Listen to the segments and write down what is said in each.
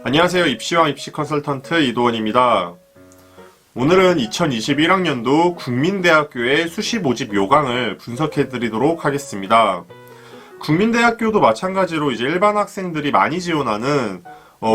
안녕하세요. 입시왕 입시 컨설턴트 이도원입니다. 오늘은 2021학년도 국민대학교의 수시 모집 요강을 분석해 드리도록 하겠습니다. 국민대학교도 마찬가지로 이제 일반 학생들이 많이 지원하는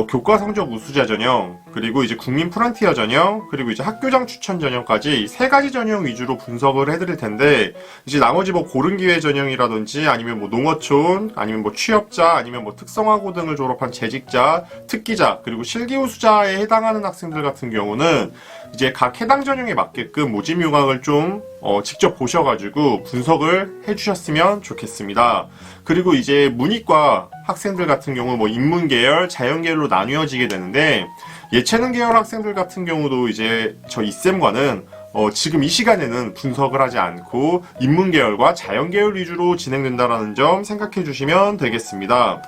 교과 성적 우수자 전형, 그리고 이제 국민 프론티어 전형, 그리고 이제 학교장 추천 전형까지 세 가지 전형 위주로 분석을 해드릴 텐데, 이제 나머지 고른 기회 전형이라든지 아니면 농어촌, 아니면 취업자, 아니면 특성화고 등을 졸업한 재직자, 특기자, 그리고 실기 우수자에 해당하는 학생들 같은 경우는 이제 각 해당 전형에 맞게끔 모집 요강을 좀 직접 보셔가지고 분석을 해주셨으면 좋겠습니다. 그리고 이제 문이과 학생들 같은 경우 인문계열, 자연계열로 나뉘어지게 되는데, 예체능 계열 학생들 같은 경우도 이제 저 이쌤과는 지금 이 시간에는 분석을 하지 않고 인문계열과 자연계열 위주로 진행된다라는 점 생각해 주시면 되겠습니다.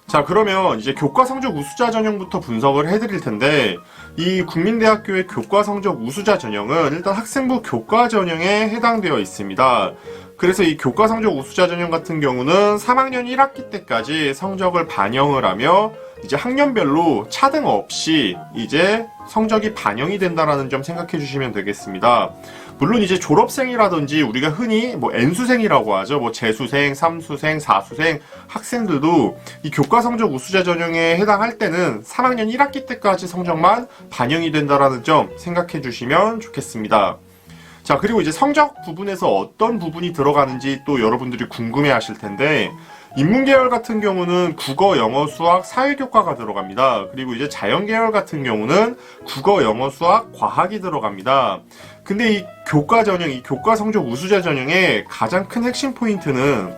자, 그러면 이제 교과 성적 우수자 전형부터 분석을 해드릴 텐데, 이 국민대학교의 교과 성적 우수자 전형은 일단 학생부 교과 전형에 해당되어 있습니다. 그래서 이 교과 성적 우수자 전형 같은 경우는 3학년 1학기 때까지 성적을 반영을 하며 이제 학년별로 차등 없이 이제 성적이 반영이 된다라는 점 생각해 주시면 되겠습니다. 물론 이제 졸업생이라든지 우리가 흔히 N수생이라고 하죠. 재수생, 3수생, 4수생 학생들도 이 교과 성적 우수자 전형에 해당할 때는 3학년 1학기 때까지 성적만 반영이 된다라는 점 생각해 주시면 좋겠습니다. 자, 그리고 이제 성적 부분에서 어떤 부분이 들어가는지 또 여러분들이 궁금해 하실 텐데, 인문계열 같은 경우는 국어, 영어, 수학, 사회교과가 들어갑니다. 그리고 이제 자연계열 같은 경우는 국어, 영어, 수학, 과학이 들어갑니다. 근데 이 교과 전형, 이 교과 성적 우수자 전형의 가장 큰 핵심 포인트는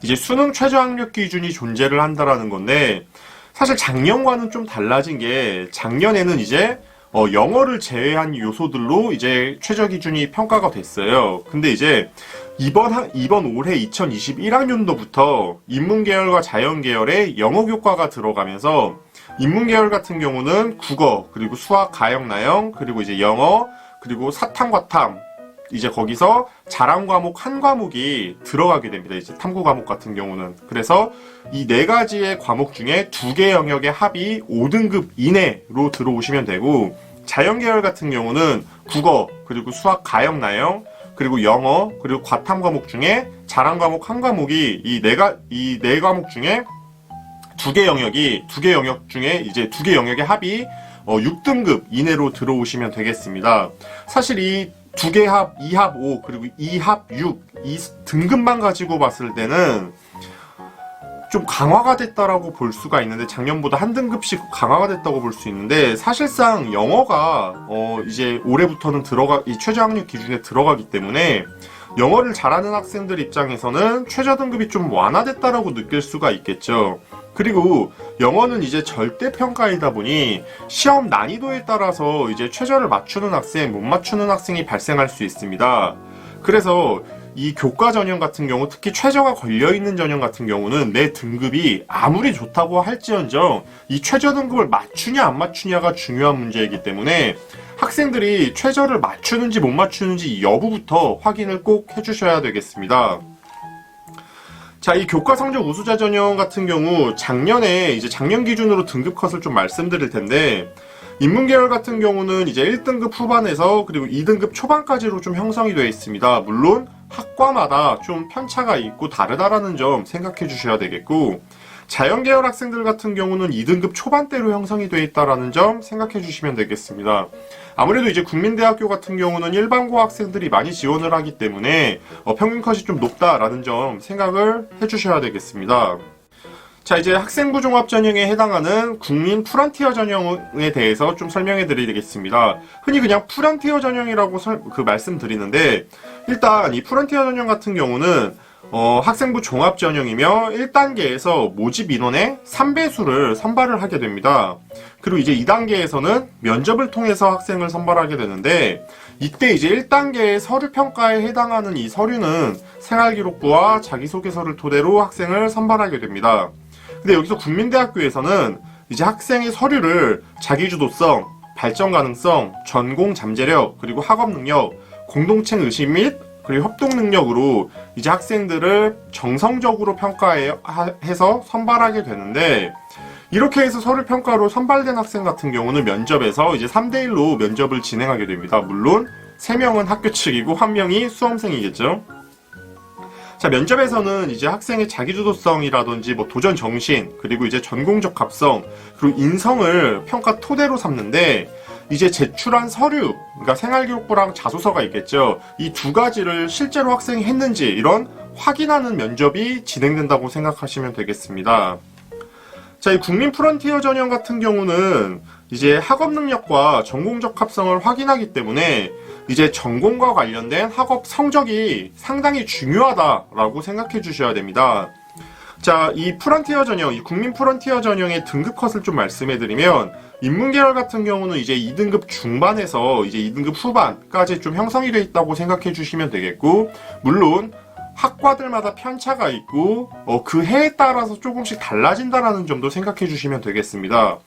이제 수능 최저 학력 기준이 존재를 한다라는 건데, 사실 작년과는 좀 달라진 게, 작년에는 이제 영어를 제외한 요소들로 이제 최저 기준이 평가가 됐어요. 근데 이제 이번 올해 2021학년도부터 인문계열과 자연계열에 영어 교과가 들어가면서, 인문계열 같은 경우는 국어, 그리고 수학, 가형, 나형, 그리고 이제 영어, 그리고 사탐, 과탐, 이제 거기서 자랑 과목 한 과목이 들어가게 됩니다. 이제 탐구 과목 같은 경우는. 그래서 이 네 가지의 과목 중에 두 개 영역의 합이 5등급 이내로 들어오시면 되고, 자연계열 같은 경우는 국어, 그리고 수학, 가형, 나형, 그리고 영어, 그리고 과탐 과목 중에 자랑 과목 한 과목이 이 네 과목 중에 두 개 영역 중에 이제 두 개 영역의 합이 6등급 이내로 들어오시면 되겠습니다. 사실 이 두 개 합, 2합 5, 그리고 2합 6, 이 등급만 가지고 봤을 때는 좀 강화가 됐다라고 볼 수가 있는데, 작년보다 한 등급씩 강화가 됐다고 볼 수 있는데, 사실상 영어가 이제 올해부터는 이 최저 학력 기준에 들어가기 때문에 영어를 잘하는 학생들 입장에서는 최저 등급이 좀 완화됐다라고 느낄 수가 있겠죠. 그리고 영어는 이제 절대평가이다 보니 시험 난이도에 따라서 이제 최저를 맞추는 학생, 못 맞추는 학생이 발생할 수 있습니다. 그래서 이 교과 전형 같은 경우, 특히 최저가 걸려있는 전형 같은 경우는 내 등급이 아무리 좋다고 할지언정 이 최저 등급을 맞추냐 안 맞추냐가 중요한 문제이기 때문에 학생들이 최저를 맞추는지 못 맞추는지 여부부터 확인을 꼭 해주셔야 되겠습니다. 자, 이 교과 성적 우수자 전형 같은 경우 작년에 이제 작년 기준으로 등급 컷을 좀 말씀드릴 텐데, 인문계열 같은 경우는 이제 1등급 후반에서 그리고 2등급 초반까지로 좀 형성이 되어 있습니다. 물론 학과마다 좀 편차가 있고 다르다라는 점 생각해 주셔야 되겠고, 자연계열 학생들 같은 경우는 2등급 초반대로 형성이 되어 있다라는 점 생각해 주시면 되겠습니다. 아무래도 이제 국민대학교 같은 경우는 일반고 학생들이 많이 지원을 하기 때문에 평균 컷이 좀 높다라는 점 생각을 해주셔야 되겠습니다. 자, 이제 학생부 종합 전형에 해당하는 국민 프론티어 전형에 대해서 좀 설명해 드리겠습니다. 흔히 그냥 프론티어 전형이라고 말씀드리는데, 일단 이 프론티어 전형 같은 경우는 학생부 종합 전형이며 1단계에서 모집 인원의 3배수를 선발을 하게 됩니다. 그리고 이제 2단계에서는 면접을 통해서 학생을 선발하게 되는데, 이때 이제 1단계의 서류 평가에 해당하는 이 서류는 생활기록부와 자기소개서를 토대로 학생을 선발하게 됩니다. 근데 여기서 국민대학교에서는 이제 학생의 서류를 자기주도성, 발전 가능성, 전공 잠재력, 그리고 학업 능력, 공동체 의식 및 그리고 협동 능력으로 이제 학생들을 정성적으로 평가해서 선발하게 되는데, 이렇게 해서 서류 평가로 선발된 학생 같은 경우는 면접에서 이제 3대1로 면접을 진행하게 됩니다. 물론 3명은 학교 측이고 1명이 수험생이겠죠. 자, 면접에서는 이제 학생의 자기주도성이라든지 뭐 도전 정신, 그리고 이제 전공적 합성, 그리고 인성을 평가 토대로 삼는데, 이제 제출한 서류, 그러니까 생활기록부랑 자소서가 있겠죠. 이 두 가지를 실제로 학생이 했는지 이런 확인하는 면접이 진행된다고 생각하시면 되겠습니다. 자, 이 국민 프론티어 전형 같은 경우는 이제 학업 능력과 전공적 합성을 확인하기 때문에 이제 전공과 관련된 학업 성적이 상당히 중요하다라고 생각해 주셔야 됩니다. 자, 이 프론티어 전형, 이 국민 프론티어 전형의 등급 컷을 좀 말씀해 드리면, 인문계열 같은 경우는 이제 2등급 중반에서 이제 2등급 후반까지 좀 형성이 되어 있다고 생각해 주시면 되겠고, 물론 학과들마다 편차가 있고 그 해에 따라서 조금씩 달라진다라는 점도 생각해 주시면 되겠습니다.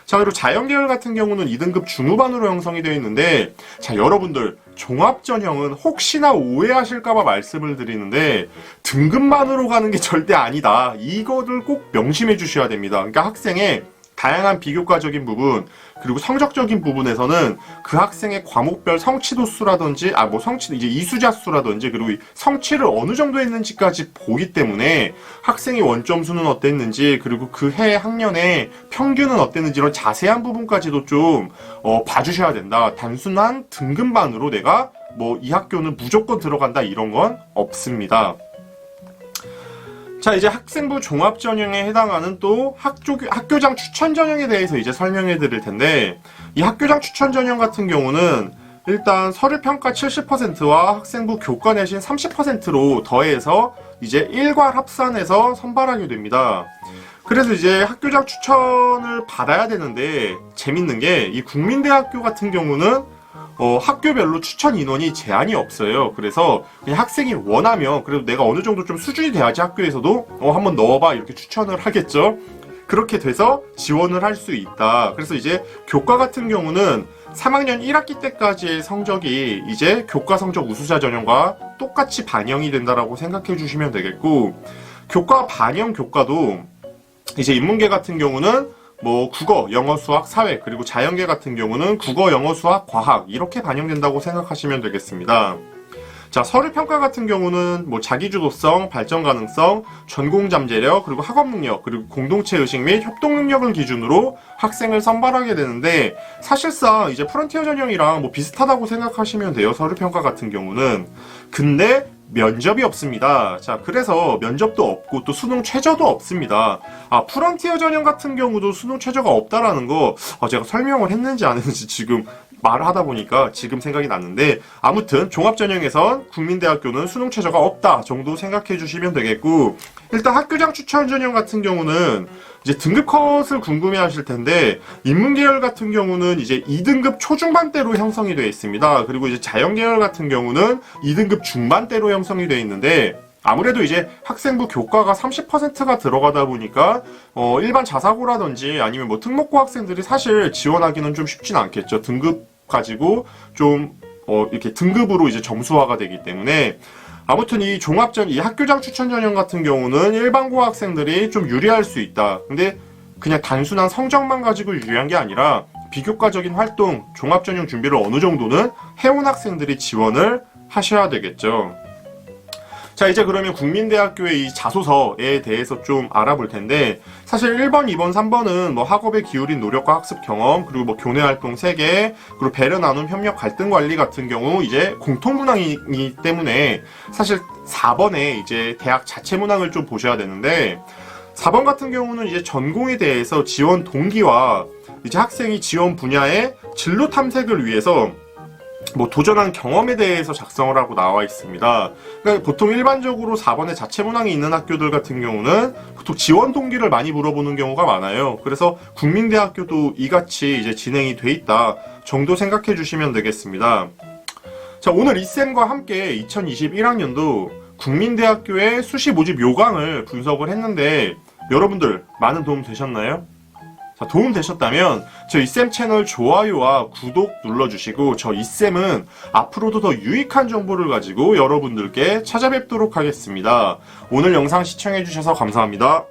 자, 그리고 자연계열 같은 경우는 2등급 중후반으로 형성이 되어 있는데, 자, 여러분들 종합전형은 혹시나 오해하실까봐 말씀을 드리는데 등급만으로 가는 게 절대 아니다. 이거를 꼭 명심해 주셔야 됩니다. 그러니까 학생의 다양한 비교과적인 부분, 그리고 성적적인 부분에서는 그 학생의 과목별 성취도 수라든지, 이제 이수자 수라든지, 그리고 성취를 어느 정도 했는지까지 보기 때문에 학생의 원점수는 어땠는지, 그리고 그 해 학년의 평균은 어땠는지 이런 자세한 부분까지도 좀 봐주셔야 된다. 단순한 등급만으로 내가 뭐 이 학교는 무조건 들어간다 이런 건 없습니다. 자, 이제 학생부 종합전형에 해당하는 또 학교장 추천전형에 대해서 이제 설명해 드릴 텐데, 이 학교장 추천전형 같은 경우는 일단 서류평가 70%와 학생부 교과 내신 30%로 더해서 이제 일괄 합산해서 선발하게 됩니다. 그래서 이제 학교장 추천을 받아야 되는데, 재밌는 게 이 국민대학교 같은 경우는 학교별로 추천 인원이 제한이 없어요. 그래서 그냥 학생이 원하면, 그래도 내가 어느 정도 좀 수준이 돼야지 학교에서도 한번 넣어봐 이렇게 추천을 하겠죠. 그렇게 돼서 지원을 할 수 있다. 그래서 이제 교과 같은 경우는 3학년 1학기 때까지의 성적이 이제 교과 성적 우수자 전형과 똑같이 반영이 된다라고 생각해 주시면 되겠고, 교과 반영 교과도 이제 인문계 같은 경우는 뭐 국어, 영어, 수학, 사회, 그리고 자연계 같은 경우는 국어, 영어, 수학, 과학 이렇게 반영된다고 생각하시면 되겠습니다. 자, 서류평가 같은 경우는 뭐 자기주도성, 발전 가능성, 전공 잠재력, 그리고 학업 능력, 그리고 공동체 의식 및 협동 능력을 기준으로 학생을 선발하게 되는데, 사실상 이제 프론티어 전형이랑 뭐 비슷하다고 생각하시면 돼요. 서류평가 같은 경우는. 근데 면접이 없습니다. 자, 그래서 면접도 없고 또 수능 최저도 없습니다. 프론티어 전형 같은 경우도 수능 최저가 없다라는 거 제가 설명을 했는지 안 했는지 지금 말을 하다 보니까 지금 생각이 났는데, 아무튼 종합전형에선 국민대학교는 수능 최저가 없다 정도 생각해 주시면 되겠고, 일단 학교장 추천 전형 같은 경우는 이제 등급 컷을 궁금해 하실 텐데, 인문계열 같은 경우는 이제 2등급 초중반대로 형성이 되어 있습니다. 그리고 이제 자연계열 같은 경우는 2등급 중반대로 형성이 되어 있는데, 아무래도 이제 학생부 교과가 30%가 들어가다 보니까 일반 자사고라든지 아니면 뭐 특목고 학생들이 사실 지원하기는 좀 쉽진 않겠죠. 등급 가지고 좀 이렇게 등급으로 이제 점수화가 되기 때문에. 아무튼 이 이 학교장 추천 전형 같은 경우는 일반고 학생들이 좀 유리할 수 있다. 근데 그냥 단순한 성적만 가지고 유리한 게 아니라 비교과적인 활동, 종합전형 준비를 어느 정도는 해온 학생들이 지원을 하셔야 되겠죠. 자, 이제 그러면 국민대학교의 이 자소서에 대해서 좀 알아볼 텐데, 사실 1번, 2번, 3번은 뭐 학업에 기울인 노력과 학습 경험, 그리고 뭐 교내 활동 3개, 그리고 배려 나눔 협력 갈등 관리 같은 경우 이제 공통 문항이기 때문에 사실 4번에 이제 대학 자체 문항을 좀 보셔야 되는데, 4번 같은 경우는 이제 전공에 대해서 지원 동기와 이제 학생이 지원 분야의 진로 탐색을 위해서 뭐 도전한 경험에 대해서 작성을 하고 나와 있습니다. 그러니까 보통 일반적으로 4번에 자체 문항이 있는 학교들 같은 경우는 보통 지원 동기를 많이 물어보는 경우가 많아요. 그래서 국민대학교도 이같이 이제 진행이 돼 있다 정도 생각해 주시면 되겠습니다. 자, 오늘 이쌤과 함께 2021학년도 국민대학교의 수시 모집 요강을 분석을 했는데, 여러분들 많은 도움 되셨나요? 자, 도움 되셨다면 저 이쌤 채널 좋아요와 구독 눌러주시고 저 이쌤은 앞으로도 더 유익한 정보를 가지고 여러분들께 찾아뵙도록 하겠습니다. 오늘 영상 시청해주셔서 감사합니다.